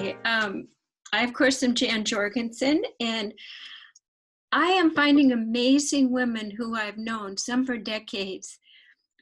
Hi, I of course am Jan Jorgensen, and I am finding amazing women who I've known, some for decades,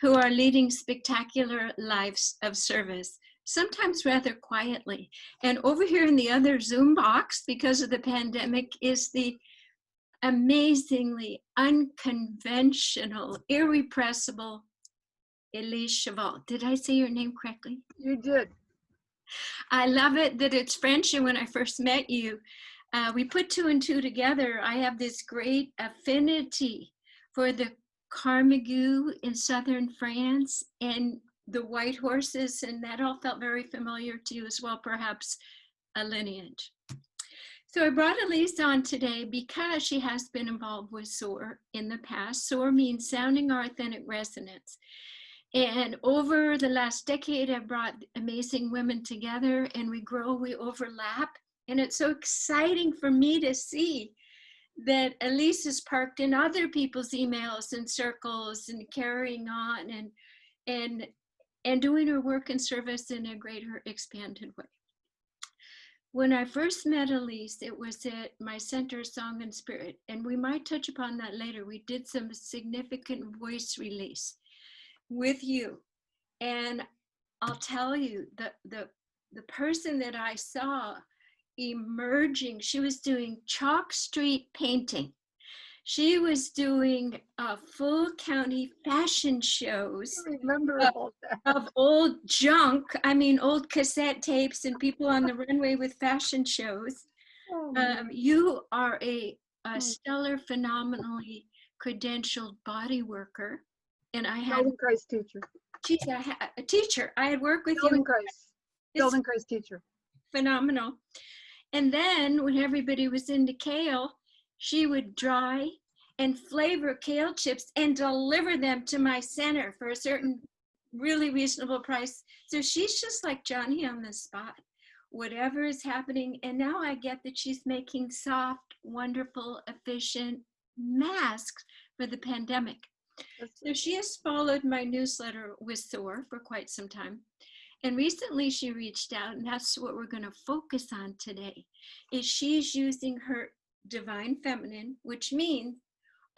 who are leading spectacular lives of service, sometimes rather quietly. And over here in the other Zoom box, because of the pandemic, is the amazingly unconventional, irrepressible EliseCheval. Did I say your name correctly? You did. I love it that it's French, and when I first met you, we put two and two together. I have this great affinity for the Carmigou in southern France and the white horses, and that all felt very familiar to you as well, perhaps a lineage. So I brought Elise on today because she has been involved with SOAR in the past. SOAR means sounding our authentic resonance. And over the last decade, I've brought amazing women together, and we grow, we overlap. And it's so exciting for me to see that Elise is parked in other people's emails and circles and carrying on and doing her work and service in a greater expanded way. When I first met Elise, it was at my center, Song and Spirit, and we might touch upon that later. We did some significant voice release with you, and I'll tell you, the person that I saw emerging, she was doing chalk street painting. She was doing full county fashion shows. I remember all that. Of old junk, I mean old cassette tapes and people on the runway with fashion shows. You are a stellar, phenomenally credentialed body worker. And I had Feldenkrais teacher. Geez, a teacher. I had worked with you. Feldenkrais teacher. Phenomenal. And then when everybody was into kale, she would dry and flavor kale chips and deliver them to my center for a certain really reasonable price. So she's just like Johnny on the spot, whatever is happening. And now I get that she's making soft, wonderful, efficient masks for the pandemic. So she has followed my newsletter with SOAR for quite some time. And recently she reached out, and that's what we're going to focus on today, is she's using her divine feminine, which means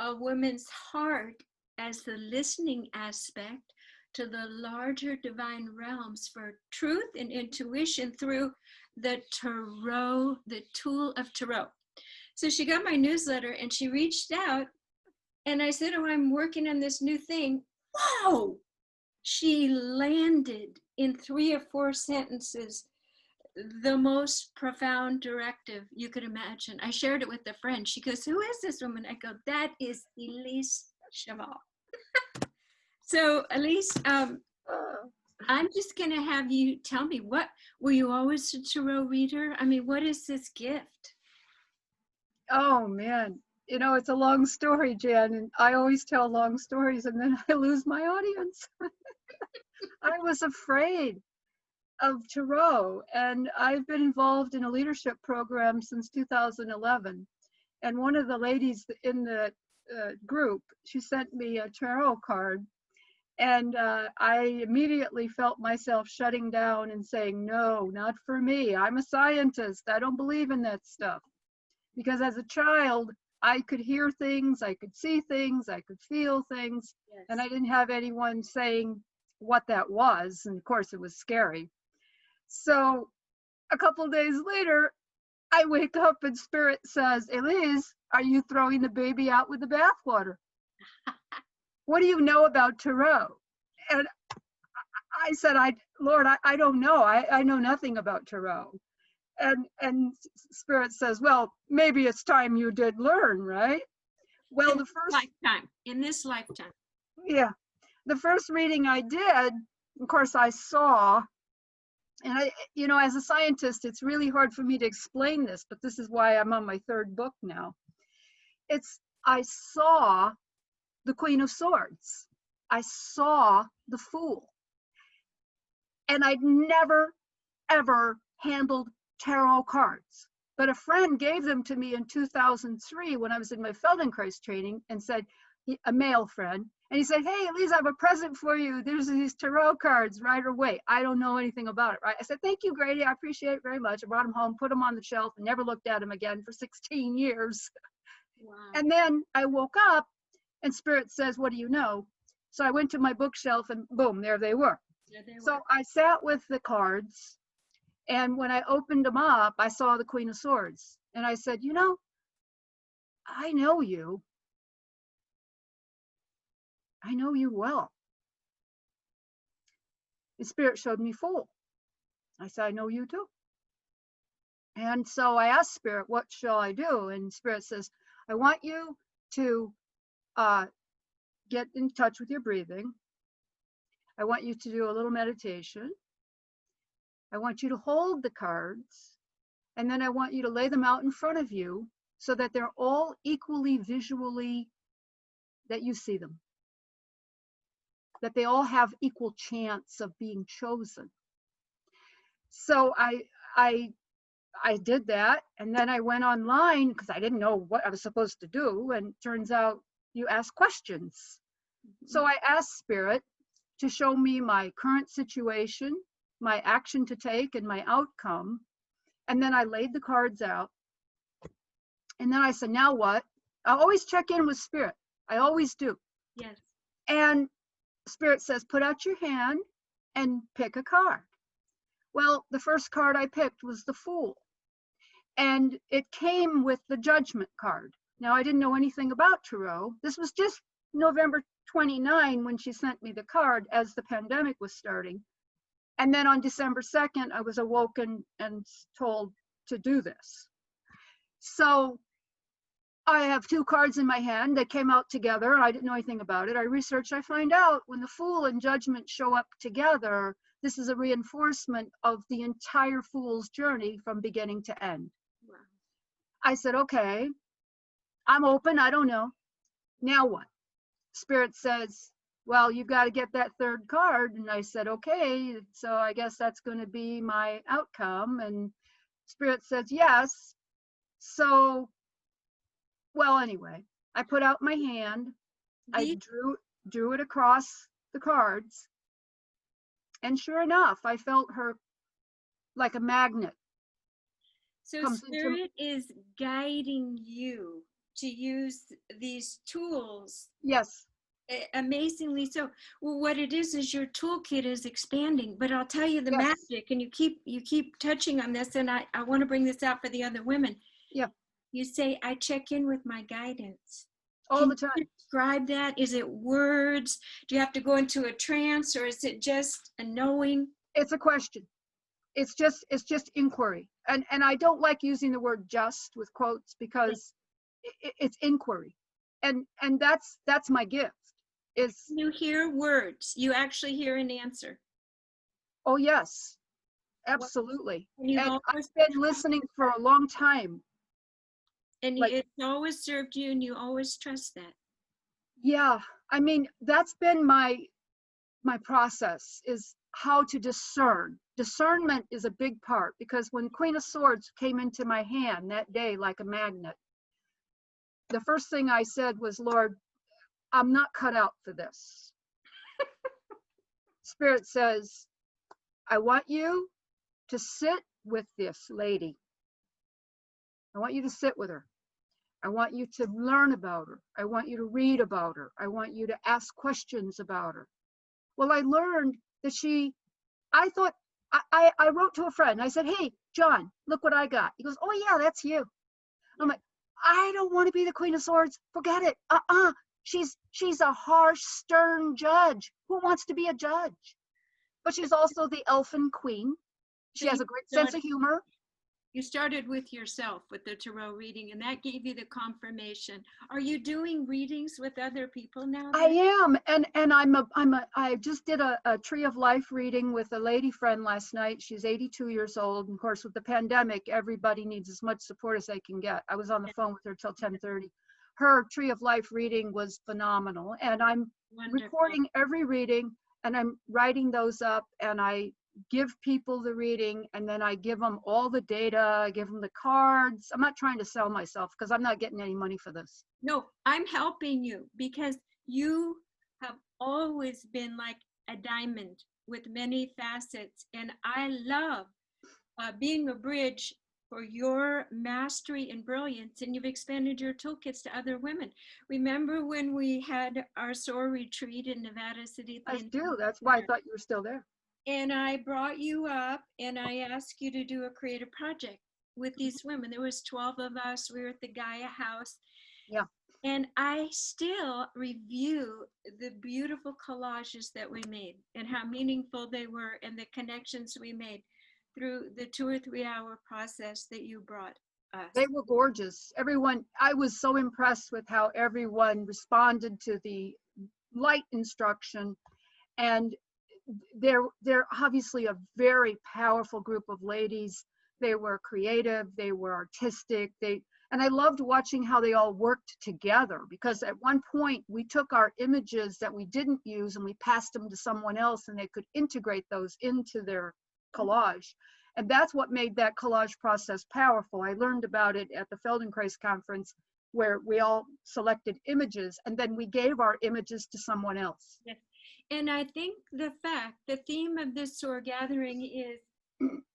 a woman's heart as the listening aspect to the larger divine realms for truth and intuition through the tarot, the tool of tarot. So she got my newsletter and she reached out, and I said, oh, I'm working on this new thing. Whoa! She landed in 3 or 4 sentences the most profound directive you could imagine. I shared it with a friend. She goes, who is this woman? I go, that is EliseCheval. So Elise, I'm just going to have you tell me, what were you always a tarot reader? I mean, what is this gift? Oh man, you know, it's a long story, Jan, and I always tell long stories and then I lose my audience. I was afraid of tarot, and I've been involved in a leadership program since 2011. And one of the ladies in the group, she sent me a tarot card, and I immediately felt myself shutting down and saying, no, not for me. I'm a scientist. I don't believe in that stuff. Because as a child, I could hear things, I could see things, I could feel things, yes. And I didn't have anyone saying what that was. And of course, it was scary. So a couple of days later, I wake up and Spirit says, Elise, are you throwing the baby out with the bathwater? What do you know about tarot? And I said, Lord, I don't know. I know nothing about tarot. And Spirit says, well, maybe it's time you did learn, right? Well, the first lifetime, in this lifetime. Yeah. The first reading I did, of course, I saw, and I, you know, as a scientist, it's really hard for me to explain this, but this is why I'm on my 3rd book now. I saw the Queen of Swords. I saw the Fool. And I'd never, ever handled tarot cards. But a friend gave them to me in 2003 when I was in my Feldenkrais training and said, a male friend, and he said, "Hey, Elise, I have a present for you. There's these tarot cards, right away." I don't know anything about it, right? I said, "Thank you, Grady. I appreciate it very much." I brought them home, put them on the shelf, and never looked at them again for 16 years. Wow. And then I woke up, and Spirit says, "What do you know?" So I went to my bookshelf, and boom, there they were. There they So were. I sat with the cards, and when I opened them up, I saw the Queen of Swords. And I said, "You know, I know you. I know you well." The Spirit showed me Fool. I said, "I know you too." And so I asked Spirit, "What shall I do?" And Spirit says, "I want you to get in touch with your breathing. I want you to do a little meditation. I want you to hold the cards. And then I want you to lay them out in front of you so that they're all equally visually, that you see them, that they all have equal chance of being chosen." So I did that, and then I went online because I didn't know what I was supposed to do, and turns out you ask questions. So I asked Spirit to show me my current situation, my action to take, and my outcome. And then I laid the cards out. And then I said, "Now what?" I always check in with Spirit. I always do. Yes. And Spirit says, "Put out your hand and pick a card." Well, the first card I picked was the Fool. And it came with the Judgment card. Now, I didn't know anything about tarot. This was just November 29 when she sent me the card as the pandemic was starting. And then on December 2nd, I was awoken and told to do this. So I have two cards in my hand that came out together. I didn't know anything about it. I researched, I find out when the Fool and Judgment show up together, this is a reinforcement of the entire Fool's journey from beginning to end. Wow. I said, "Okay, I'm open. I don't know. Now what?" Spirit says, "Well, you've got to get that third card." And I said, "Okay, so I guess that's going to be my outcome." And Spirit says, "Yes." So, well, anyway, I put out my hand. I drew it across the cards. And sure enough, I felt her like a magnet. So Spirit is guiding you to use these tools. Yes. Amazingly so. Well, what it is your toolkit is expanding. But I'll tell you the Yes. magic, and you keep touching on this, and I want to bring this out for the other women. Yeah. You say, "I check in with my guidance." All the time. Can you describe that? Is it words? Do you have to go into a trance, or is it just a knowing? It's a question. It's just inquiry. And I don't like using the word "just" with quotes because it's inquiry. And that's my gift. Is you hear words, you actually hear an answer. Oh yes, absolutely. And I've been listening for a long time. And it's always served you, and you always trust that. Yeah, I mean, that's been my process, is how to discern. Discernment is a big part, because when Queen of Swords came into my hand that day like a magnet, the first thing I said was, "Lord, I'm not cut out for this." Spirit says, "I want you to sit with this lady. I want you to sit with her. I want you to learn about her. I want you to read about her. I want you to ask questions about her." Well, I learned that I thought, I wrote to a friend. I said, "Hey, John, look what I got." He goes, "Oh yeah, that's you." I'm like, "I don't want to be the Queen of Swords. Forget it. She's a harsh, stern judge. Who wants to be a judge? But she's also the elfin queen. She has a great sense of humor." You started with yourself with the tarot reading, and that gave you the confirmation. Are you doing readings with other people now? I am, and I just did a Tree of Life reading with a lady friend last night. She's 82 years old. And of course, with the pandemic, everybody needs as much support as they can get. I was on the phone with her till 10:30. Her Tree of Life reading was phenomenal, and I'm recording every reading, and I'm writing those up, and I give people the reading, and then I give them all the data, I give them the cards. I'm not trying to sell myself because I'm not getting any money for this. No, I'm helping you because you have always been like a diamond with many facets. And I love being a bridge for your mastery and brilliance. And you've expanded your toolkits to other women. Remember when we had our SOAR retreat in Nevada City? I do. That's why I thought you were still there. And I brought you up and I asked you to do a creative project with these women. There was 12 of us. We were at the Gaia house. Yeah. And I still review the beautiful collages that we made and how meaningful they were and the connections we made through the 2 or 3 hour process that you brought us. They were gorgeous. Everyone, I was so impressed with how everyone responded to the light instruction. And they're obviously a very powerful group of ladies. They were creative, they were artistic, and I loved watching how they all worked together, because at one point we took our images that we didn't use and we passed them to someone else and they could integrate those into their collage. And that's what made that collage process powerful. I learned about it at the Feldenkrais conference, where we all selected images and then we gave our images to someone else. Yes. And I think the theme of this SOAR gathering is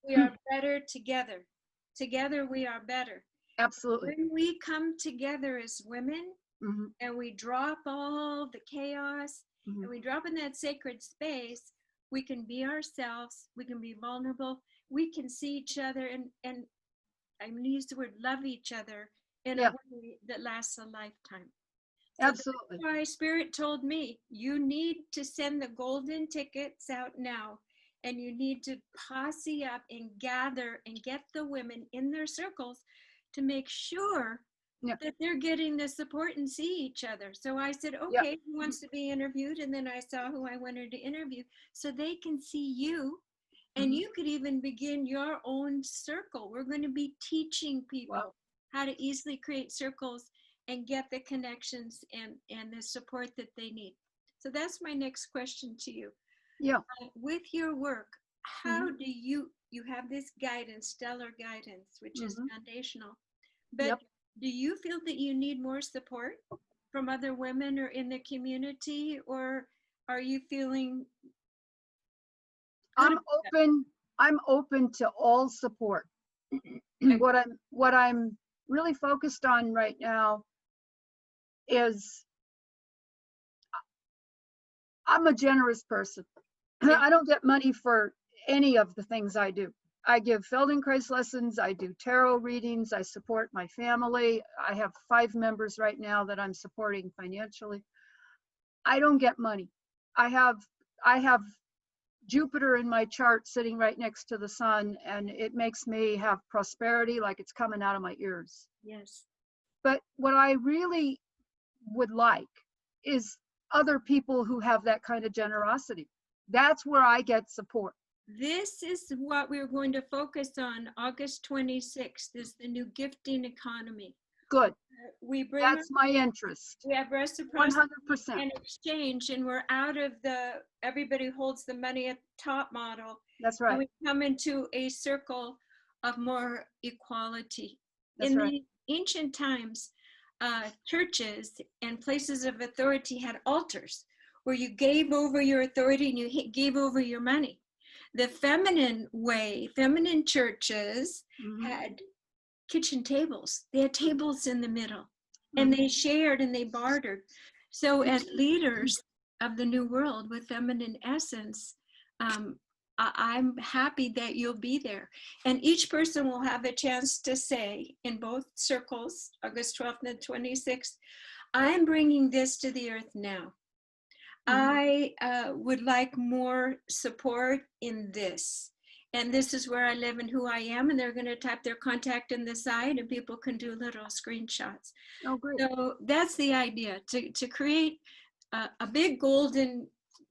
we are better together. Together we are better. Absolutely. When we come together as women and we drop all the chaos and we drop in that sacred space, we can be ourselves, we can be vulnerable, we can see each other, and I'm going to use the word love each other in a way that lasts a lifetime. So absolutely. that's why Spirit told me, you need to send the golden tickets out now, and you need to posse up and gather and get the women in their circles to make sure that they're getting the support and see each other. So I said, okay, who wants to be interviewed? And then I saw who I wanted to interview so they can see you. And you could even begin your own circle. We're going to be teaching people how to easily create circles and get the connections and the support that they need. So that's my next question to you. Yeah. With your work, how do you have this guidance, stellar guidance, which is foundational, but do you feel that you need more support from other women or in the community, or are you feeling I'm open to all support. What I'm really focused on right now is I'm a generous person. I don't get money for any of the things I do. I give Feldenkrais lessons, I do tarot readings, I support my family. I have 5 members right now that I'm supporting financially. I don't get money. I have Jupiter in my chart sitting right next to the sun, and it makes me have prosperity like it's coming out of my ears. Yes. But what I really would like is other people who have that kind of generosity. That's where I get support. This is what we're going to focus on. August 26th is the new gifting economy. Good. That's my interest. We have reciprocity 100%. and exchange, and we're out of the everybody holds the money at the top model. That's right. And we come into a circle of more equality. That's In right. the ancient times, churches and places of authority had altars where you gave over your authority and you gave over your money. The feminine way, feminine churches had kitchen tables. They had tables in the middle, and they shared and they bartered. So as leaders of the new world with feminine essence, I'm happy that you'll be there. And each person will have a chance to say in both circles, August 12th and 26th, I'm bringing this to the earth now. I would like more support in this. And this is where I live and who I am. And they're going to type their contact in the side and people can do little screenshots. Oh, great. So that's the idea, to create a big golden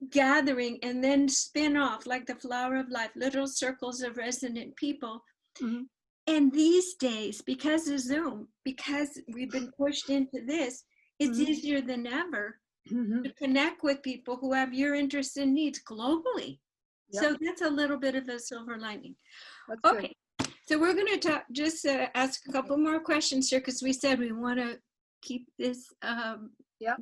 gathering and then spin off like the flower of life, little circles of resonant people. And these days, because of Zoom, because we've been pushed into this, it's easier than ever to connect with people who have your interests and needs globally. Yep. So that's a little bit of a silver lining. That's good. Okay, so we're going to talk, just ask a couple more questions here, because we said we want to keep this, Yep.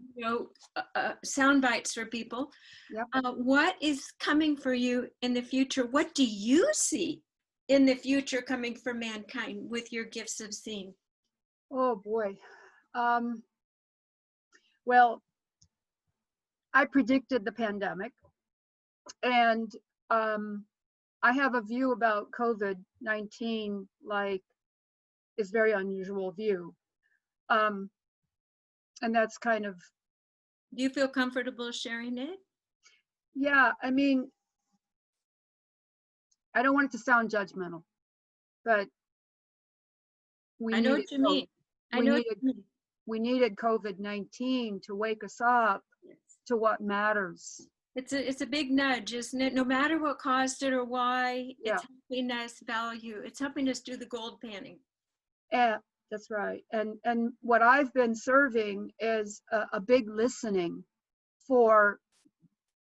sound bites for people. Yep. What is coming for you in the future? What do you see in the future coming for mankind with your gifts of seeing? Oh boy. Well, I predicted the pandemic, and I have a view about COVID-19, like, is very unusual view. And that's kind of, Do you feel comfortable sharing it? yeah, I mean, I don't want it to sound judgmental, but I know what you mean. I know what you mean. we needed COVID-19 to wake us up Yes. to what matters. It's a big nudge, isn't it? No matter what caused it or why, Yeah. it's helping us value. It's helping us do the gold panning. Yeah, that's right. And what I've been serving is a big listening for,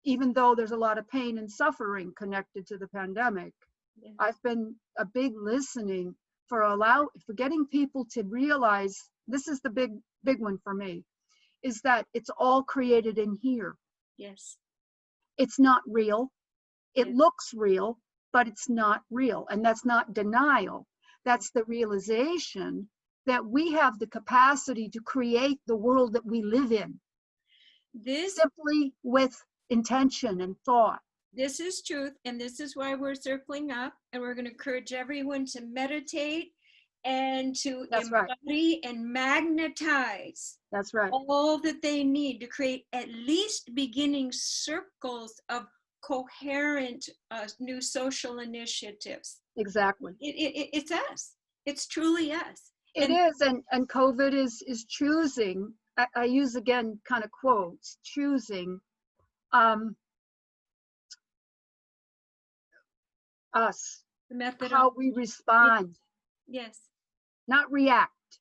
even though there's a lot of pain and suffering connected to the pandemic, Yeah. I've been a big listening for getting people to realize, this is the big one for me, is that it's all created in here. Yes. It's not real. It Yes. looks real, but it's not real. And that's not denial. That's the realization that we have the capacity to create the world that we live in. This Simply with intention and thought. This is truth, and this is why we're circling up, and we're going to encourage everyone to meditate and to That's right. embody and magnetize That's right. all that they need to create at least beginning circles of coherent new social initiatives. Exactly. It's us. It's truly us. It is, and COVID is choosing, I use again kind of quotes, choosing us, The method how we respond, yes, not react.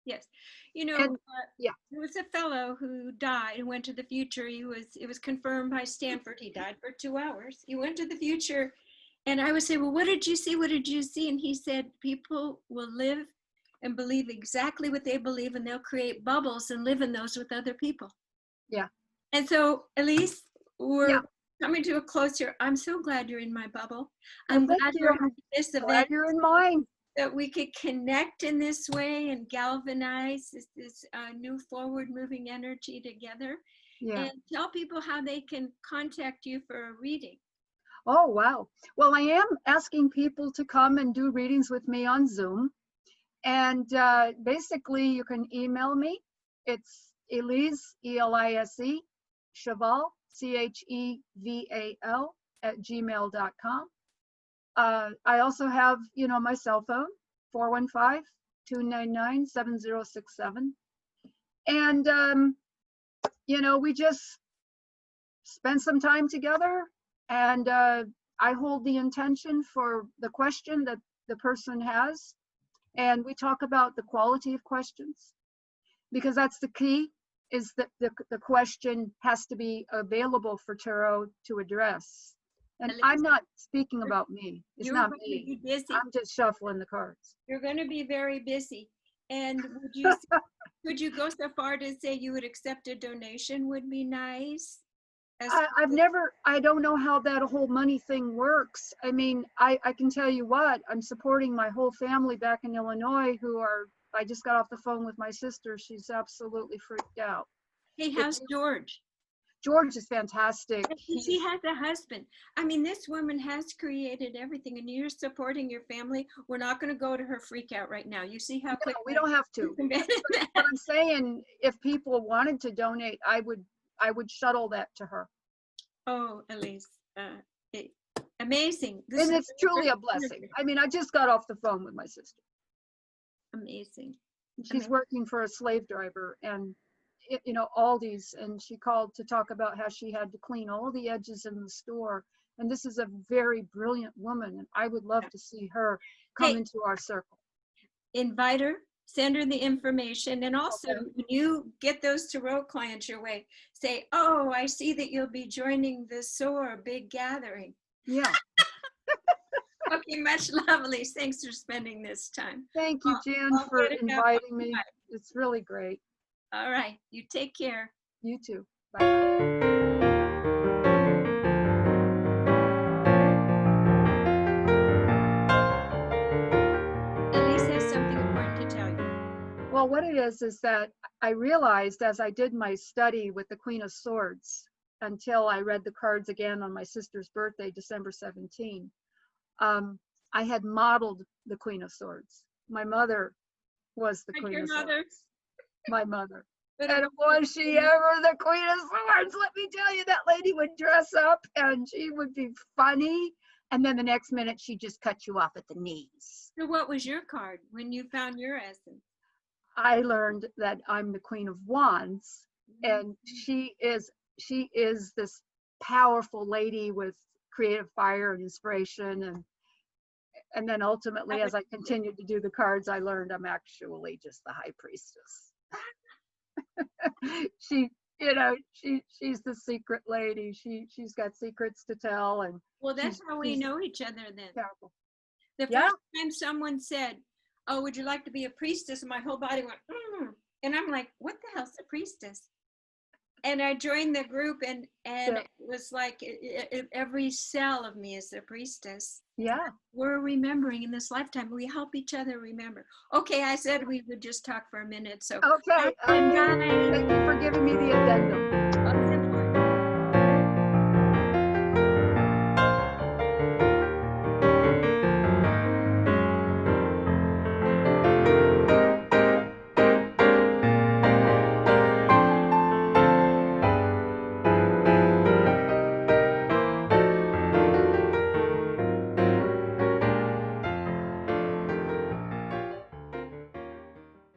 yes. You know, And, yeah, there was a fellow who died and went to the future. It was confirmed by Stanford. He died for 2 hours. He went to the future, and I would say, well, what did you see? What did you see? And he said, people will live and believe exactly what they believe, and they'll create bubbles and live in those with other people. yeah. And so, Elise, we're Yeah. coming to a close here. I'm so glad you're in my bubble. Well, I'm thank glad you. you're at this Glad event, you're in mine. that we could connect in this way and galvanize this new forward moving energy together. Yeah. And tell people how they can contact you for a reading. Oh, wow. Well, I am asking people to come and do readings with me on Zoom. And basically, you can email me. It's Elise, E-L-I-S-E, Cheval, C-H-E-V-A-L, @gmail.com. I also have, my cell phone, 415-299-7067. And, we just spend some time together, and I hold the intention for the question that the person has. And we talk about the quality of questions, because that's the key, is that the question has to be available for tarot to address. And Elise, I'm not speaking about me. It's you're not going to me. be busy. I'm just shuffling the cards. You're going to be very busy. And would you go so far to say you would accept a donation would be nice? I don't know how that whole money thing works. I mean, I can tell you what, I'm supporting my whole family back in Illinois I just got off the phone with my sister. She's absolutely freaked out. Hey, how's George? George is fantastic. He has a husband. I mean, this woman has created everything, and you're supporting your family. We're not going to go to her freak out right now. You see how quick we don't have to. But I'm saying, if people wanted to donate, I would shuttle that to her. Oh, Elise, amazing. And it's truly a blessing. I mean, I just got off the phone with my sister. Amazing. She's working for a slave driver, and Aldi's, and she called to talk about how she had to clean all the edges in the store. And this is a very brilliant woman, and I would love to see her come into our circle. Invite her, send her the information, and also when you get those tarot clients your way, say, oh, I see that you'll be joining the SOAR big gathering. Yeah. Okay, much love, Elise. Thanks for spending this time. Thank you, Jan, I'll for get it up. inviting me. It's really great. All right, you take care. You too. Bye-bye. Elise has something important to tell you. Well, what it is that I realized as I did my study with the Queen of Swords until I read the cards again on my sister's birthday, December 17, I had modeled the Queen of Swords. My mother was the Like Queen your of mother. Swords. My mother. But And was she ever the Queen of Swords? Let me tell you, that lady would dress up and she would be funny. And then the next minute, she'd just cut you off at the knees. So what was your card when you found your essence? I learned that I'm the Queen of Wands, and she is this powerful lady with creative fire and inspiration, and then ultimately, as I continued to do the cards, I learned I'm actually just the High Priestess. She's the secret lady. She's got secrets to tell, and Well, that's how we know each other then. powerful. The Yeah. first time someone said, "Oh, would you like to be a priestess?" and my whole body went, and I'm like, "What the hell's a priestess?" And I joined the group, and it was like every cell of me is a priestess. Yeah. We're remembering in this lifetime. We help each other remember. Okay, I said we would just talk for a minute. So Okay. Thank you for giving me the addendum.